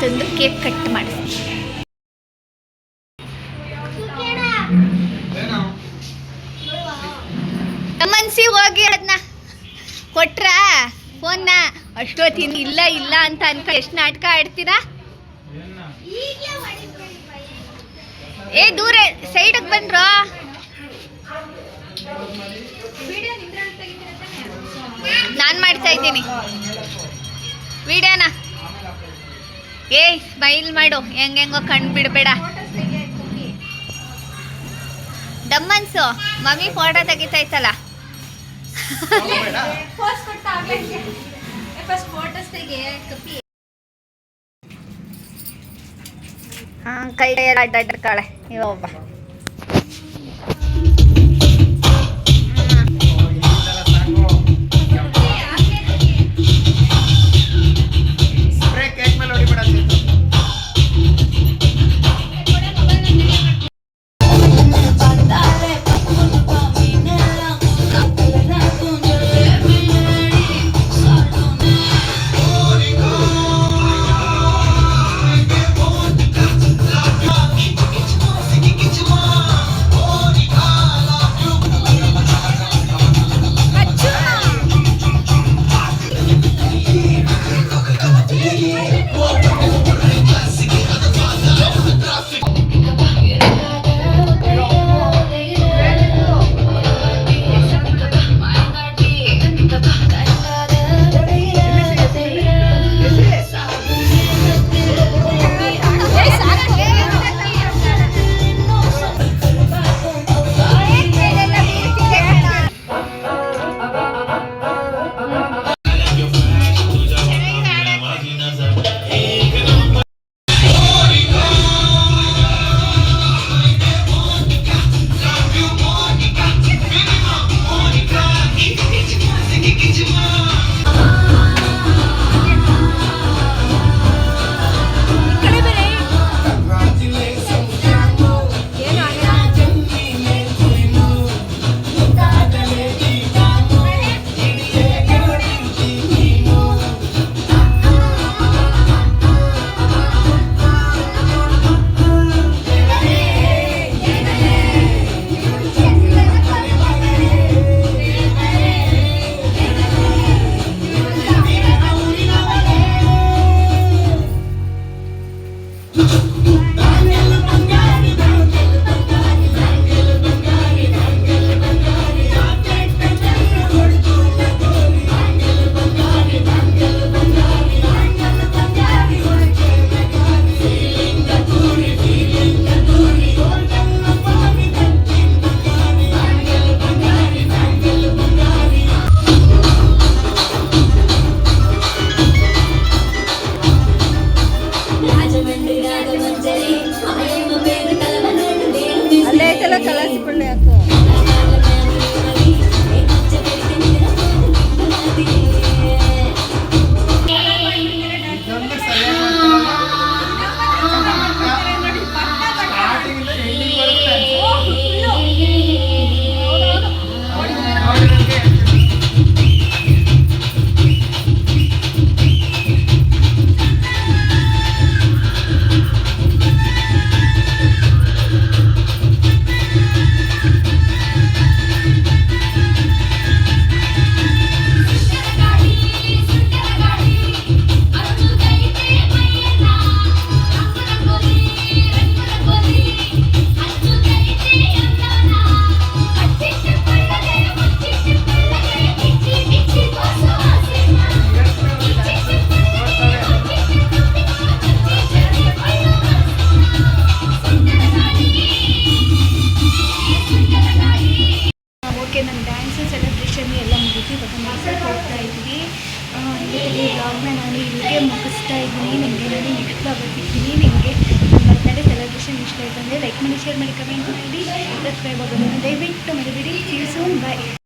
ತಂದು cake cut ಮಾಡಿ ಮನ್ಸಿ ಹೋಗಿ ಅದನ್ನ ಕೊಟ್ರ ಫೋನ್ನ ಅಷ್ಟೊತ್ತಿನ ಇಲ್ಲ ಇಲ್ಲ ಅಂತ ಅನ್ಕ ಎಷ್ಟು ನಾಟಕ ಆಡ್ತೀರಾ? ಏ ದೂರ ಸೈಡಿಗೆ ಬಂದ್ರು ನಾನು ಮಾಡ್ತಾ ಇದ್ದೀನಿ ವಿಡಿಯೋನ. ಏ ಸ್ಮೈಲ್ ಮಾಡು, ಹೆಂಗೆಂಗೋ ಕಣ್ ಬಿಡಬೇಡ. ದಮ್ಮನ್ಸು ಮಮ್ಮಿ ಫೋಟೋ ತೆಗಿತೈತಲ್ಲ. ಕೈ ಎಲ್ಲ ಅಡ್ಡಾಡ್ಕಾಳೆ ಇವೊಬ್ಬ. Get you ಸೆಲೆಬ್ರೇಷನ್ ಎಲ್ಲ ಮುಗಿದು ಇವಾಗ ಮೈಸೂರಿಗೆ ಹೋಗ್ತಾ ಇದ್ವಿ. ಇವತ್ತಿಗೆ ವ್ಲಾಗ್ನ ನಾನು ಇಲ್ಲಿಗೆ ಮುಗಿಸ್ತಾ ಇದ್ದೀನಿ. ನಿಮಗೆ ನಾನು ನೆಕ್ಸ್ಟ್ ವ್ಲಾಗ್ ಬರ್ತಿದ್ದೀನಿ. ನಿಮಗೆ ಬರ್ತಡೇ ಸೆಲೆಬ್ರೇಷನ್ ಇಷ್ಟ ಆಯಿತು ಅಂದರೆ ಲೈಕ್ ಮಾಡಿ, ಶೇರ್ ಮಾಡಿ, ಕಮೆಂಟ್ ಮಾಡಿ, ಸಬ್ಸ್ಕ್ರೈಬ್ ಆಗೋದನ್ನು ದಯವಿಟ್ಟು ಮರಿಬೇಡಿ. See you soon, bye.